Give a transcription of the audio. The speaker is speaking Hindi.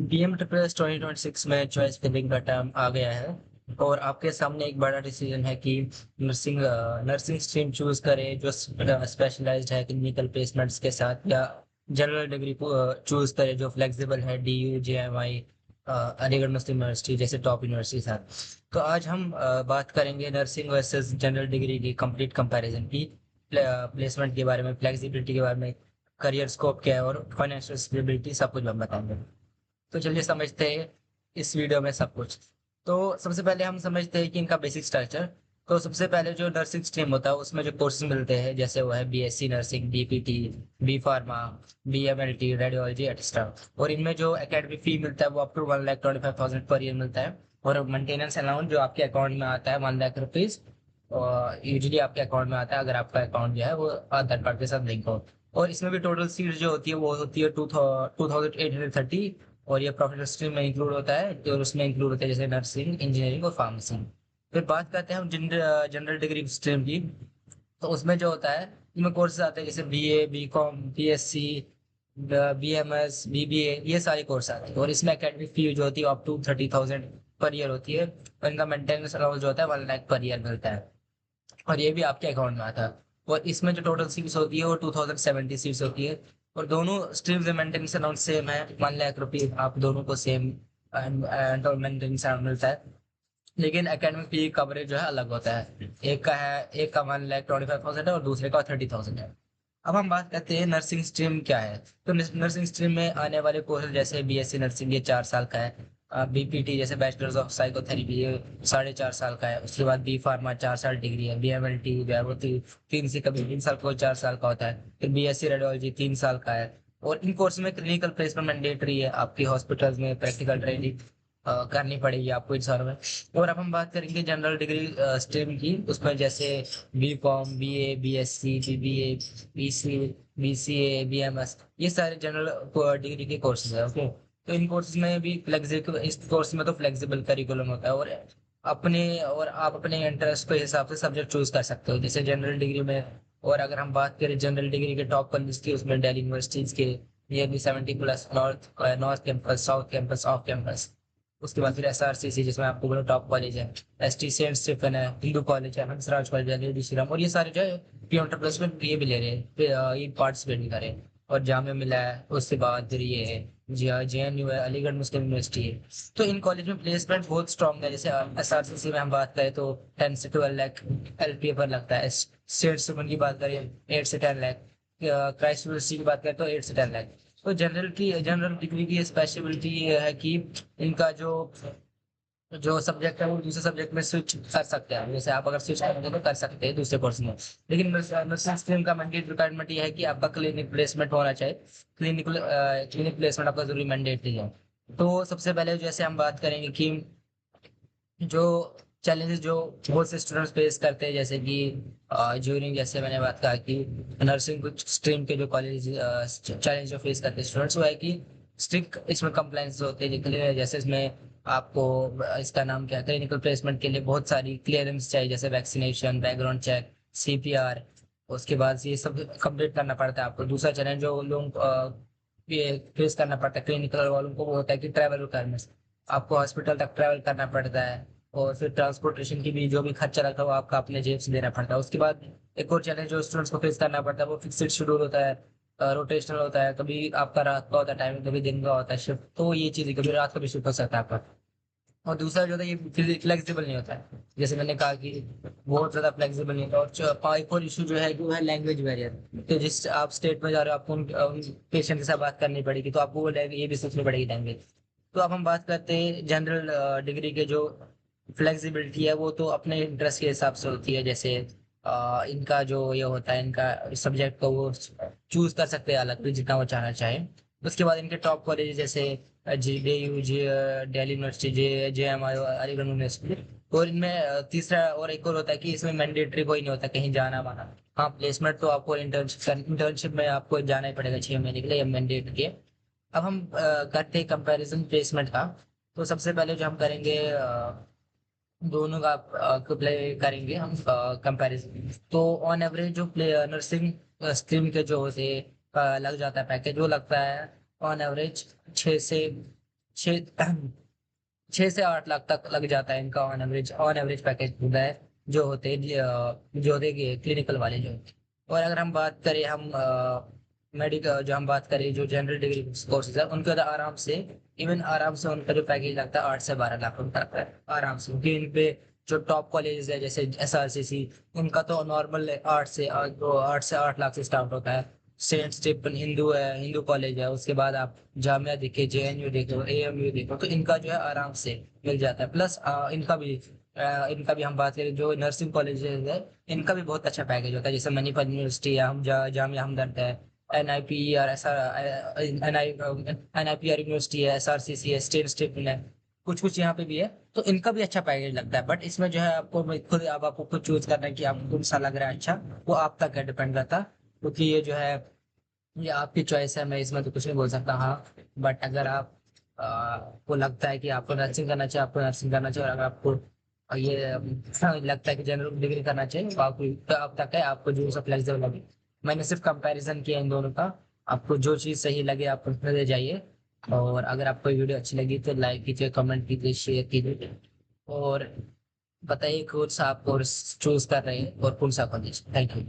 डीएम ट्रिपल 2026 में चॉइस फिलिंग का टर्म आ गया है और आपके सामने एक बड़ा डिसीजन है कि नर्सिंग स्ट्रीम चूज करें जो स्पेशलाइज्ड है क्लिनिकल प्लेसमेंट्स के साथ, या जनरल डिग्री को चूज करें जो फ्लेक्सिबल है, डीयू, जेएमआई, अलीगढ़ मुस्लिम यूनिवर्सिटी जैसे टॉप यूनिवर्सिटी साथ। तो आज हम बात करेंगे नर्सिंग वर्सेस जनरल डिग्री की कंप्लीट कंपैरिजन की, प्लेसमेंट के बारे में, फ्लेक्सिबिलिटी के बारे में, करियर स्कोप क्या है और फाइनेंशियल स्टेबिलिटी, सब कुछ हम बताएंगे। तो चलिए समझते हैं इस वीडियो में सब कुछ। तो सबसे पहले हम समझते हैं कि इनका बेसिक स्ट्रक्चर। तो सबसे पहले जो नर्सिंग स्ट्रीम होता है उसमें जो कोर्सेज मिलते हैं, जैसे वो है BSc nursing, BPT, B pharma, BMLT, radiology extra. और इनमें जो एकेडमिक फी मिलता है वो अप टू 1,25,000 पर ईयर मिलता है। और मेंटेनेंस अलाउंस जो आपके अकाउंट में आता है 1 लाख रुपीज, और यूजुअली आपके अकाउंट में आता है अगर आपका अकाउंट जो है वो आधार कार्ड के साथ लिंक हो। और इसमें भी टोटल सीट जो होती है वो होती है 2,830। और ये प्रोफेशनल स्ट्रीम में इंक्लूड होता है, और उसमें इंक्लूड होता है जैसे नर्सिंग, इंजीनियरिंग और फार्मेसी। फिर बात करते हैं हम जनरल डिग्री स्ट्रीम की। तो उसमें जो होता है इनमें कोर्सेज आते हैं जैसे BA, BCom, BSc, BMS, BBA, ये सारे कोर्स आते हैं। और इसमें एकेडमिक फी जो होती है अप टू 30,000 पर ईयर होती है। और इनका मेंटेनेंस अलाउंस जो होता है 1 लाख पर ईयर मिलता है, और ये भी आपके अकाउंट में आता है। और इसमें जो टोटल सीट्स होती है वो 2,070 सीट्स होती है। और दोनों स्ट्रीम्स में मेंटेनेंस अलाउंस सेम है, 1 लाख रुपये आप दोनों को सेम मेंटेनेंस अलाउंस मिलता है। लेकिन एकेडमिक फी कवरेज जो है अलग होता है, एक का 1,25,000 है और दूसरे का 30,000 है। अब हम बात करते हैं नर्सिंग स्ट्रीम क्या है। तो नर्सिंग स्ट्रीम में आने वाले कोर्स जैसे बीएससी नर्सिंग, ये 4 साल का है। बीपीटी जैसे बैचलर्स ऑफ साइकोथेरेपी, ये 4.5 साल का है। उसके बाद बी फार्मा 4 साल डिग्री है। बीएमएलटी जो है वो 3 साल का, 4 साल का होता है। फिर बीएससी रेडियोलॉजी 3 साल का है। और इन कोर्स में क्लिनिकल प्लेसमेंट मैंडेटरी है, आपकी हॉस्पिटल्स में प्रैक्टिकल ट्रेनिंग करनी पड़ेगी आपको इन सारों में। और अब हम बात करेंगे जनरल डिग्री स्ट्रीम की, उसमें जैसे B com, B A, B S C, BBA, BC, BCA, BMS, ये सारे जनरल डिग्री के कोर्सेज है। ओके। तो इन कोर्सेज में भी फ्लेक्सिबल, इस कोर्स में तो फ्लेक्सिबल करिकुलम होता है, और आप अपने इंटरेस्ट के हिसाब से सब्जेक्ट चूज कर सकते हो जैसे जनरल डिग्री में। और अगर हम बात करें जनरल डिग्री के टॉप कॉलेज की, उसमें दिल्ली यूनिवर्सिटीज के nearly 70+, north campus, south campus, off campus. उसके बाद फिर एसआरसीसी जिसमें आपको बोलो टॉप कॉलेज है, एसटी सेंट स्टीफन है, हिंदू कॉलेज है, हंसराज कॉलेज है, लेडी श्रीराम, और ये सारे जो है पी प्लस में ये भी ले रहे हैं, ये पार्टिसिपेट भी कर रहे हैं। और जामिया मिला है, उसके बाद फिर ये है जेएनयू है, अलीगढ़ मुस्लिम यूनिवर्सिटी है। तो इन कॉलेज में प्लेसमेंट बहुत स्ट्रॉन्ग है। जैसे एसआरसीसी में हम बात करें तो 10 से 12 लाख एलपीए पर लगता है। सेंट स्टीफन की बात करें 8 से 10 लाख, क्राइस्ट यूनिवर्सिटी की बात करें तो 8 से 10 लाख। तो जनरल डिग्री की स्पेशलिटी ये है कि इनका जो जो सब्जेक्ट है वो दूसरे सब्जेक्ट में स्विच कर सकते हैं। जैसे आप अगर स्विच करेंगे तो कर सकते हैं दूसरे कोर्स में। लेकिन नर्सिंग स्ट्रीम का मैंडेट रिक्वायरमेंट ये है कि आपका क्लिनिक प्लेसमेंट होना चाहिए। क्लिनिक प्लेसमेंट आपका जरूरी मैंडेटरी है। तो सबसे पहले जैसे हम बात करेंगे कि जो चैलेंजेस जो बहुत से स्टूडेंट्स फेस करते हैं, जैसे कि ज्यूरिंग, जैसे मैंने बात कहा कि नर्सिंग कुछ स्ट्रीम के जो कॉलेज चैलेंज जो फेस करते हैं स्टूडेंट्स, वो है कि स्ट्रिक्ट इसमें कंप्लाइंस होते हैं। जैसे इसमें आपको इसका नाम क्या है, क्लिनिकल प्लेसमेंट के लिए बहुत सारी क्लियरेंस चाहिए, जैसे वैक्सीनेशन, बैकग्राउंड चेक, सीपीआर। उसके बाद ये सब कंप्लीट करना पड़ता है आपको। दूसरा चैलेंज जो लोग फेस करना पड़ता है क्लिनिकल वालों को, वो होता है कि ट्रैवल रिक्वायरमेंट्स, आपको हॉस्पिटल तक ट्रैवल करना पड़ता है। और फिर ट्रांसपोर्टेशन की भी जो भी खर्चा रहता है वो आपका अपने जेब से देना पड़ता है। उसके बाद एक और चैलेंज जो स्टूडेंट्स को फेस करना पड़ता है वो फिक्स्ड शेड्यूल होता है, रोटेशनल होता है। कभी आपका रात का होता है टाइमिंग, कभी दिन का होता है शिफ्ट। तो ये चीज कभी रात का भी शिफ्ट हो सकता है आपका। और दूसरा जो होता है ये फ्लेक्सिबल नहीं होता है, जैसे मैंने कहा कि बहुत ज्यादा फ्लेक्सिबल नहीं होता। और एक और इशू जो है वो है लैंग्वेज बैरियर। तो जिस आप स्टेट में जा रहे हो आपको उन पेशेंट के साथ बात करनी पड़ेगी, तो आपको वो ये भी सीखनी पड़ेगी लैंग्वेज। तो अब हम बात करते हैं जनरल डिग्री के जो फ्लेक्सिबिलिटी है, वो तो अपने इंटरेस्ट के हिसाब से होती है। जैसे इनका जो ये होता है, इनका सब्जेक्ट को वो चूज कर सकते हैं अलग भी जितना वो चाहना चाहे। उसके बाद इनके टॉप कॉलेज जैसे जी डी यू, जी Delhi university, J M I, Aligarh university. और इनमें तीसरा और एक और होता है कि इसमें मैंडेटरी कोई नहीं होता कहीं जाना वाना। हाँ, प्लेसमेंट तो आपको इंटर्नशिप में आपको जाना ही पड़ेगा 6 महीने के लिए, मैंडेटरी है। अब हम करते हैं कंपैरिजन प्लेसमेंट का। तो सबसे पहले जो हम करेंगे दोनों का प्ले करेंगे हम कंपैरिजन। तो ऑन एवरेज जो प्ले नर्सिंग स्ट्रीम के जो होते लग जाता है पैकेज, वो लगता है ऑन एवरेज 6 से 6 से 8 लाख तक लग जाता है इनका ऑन एवरेज पैकेज होता है, जो होते हैं क्लिनिकल वाले जो होते हैं। और अगर हम बात करें, हम मेडिकल जो हम बात करें, जो जनरल डिग्री कोर्सेज है उनके तो आराम से उनका जो पैकेज लगता है 8 से 12 लाख उनका लगता है आराम से, क्योंकि इन पे जो टॉप कॉलेजेस है जैसे SRCC, उनका तो नॉर्मल 8 से 8 लाख से स्टार्ट होता है। सेंट स्टीफन हिंदू है, हिंदू कॉलेज है, उसके बाद आप जामिया देखे, JNU देखो, AMU देखो, तो इनका जो है आराम से मिल जाता है। प्लस इनका भी हम बात करें, जो नर्सिंग कॉलेजेस है इनका भी बहुत अच्छा पैकेज होता है, जैसे मणिपाल यूनिवर्सिटी है, जामिया हमदर्द है, NIPER ऐसा, NIPR यूनिवर्सिटी है, SRCC है, स्टेट स्टीफन है, कुछ कुछ यहाँ पे भी है। तो इनका भी अच्छा पैकेज लगता है, बट इसमें जो है आपको खुद चूज करना है कि आपको कौन सा लग रहा है अच्छा, वो आप तक है डिपेंड करता, क्योंकि ये जो है ये आपकी चॉइस है, मैं इसमें तो कुछ नहीं बोल सकता। हाँ, बट अगर आप को लगता है कि आपको नर्सिंग करना चाहिए, आपको नर्सिंग करना चाहिए, और अगर आपको ये लगता है कि जनरल डिग्री करना चाहिए, तो आप तक है, आपको जो सा फ्लेक्सिबल लगे। मैंने सिर्फ कंपैरिजन किया इन दोनों का, आपको जो चीज़ सही लगे आप उसमें ले जाइए। और अगर आपको ये वीडियो अच्छी लगी तो लाइक कीजिए, कमेंट कीजिए, शेयर कीजिए, और बताइए कौन सा आप कोर्स चूज कर रहे हैं और कौन सा कॉलेज। Thank you.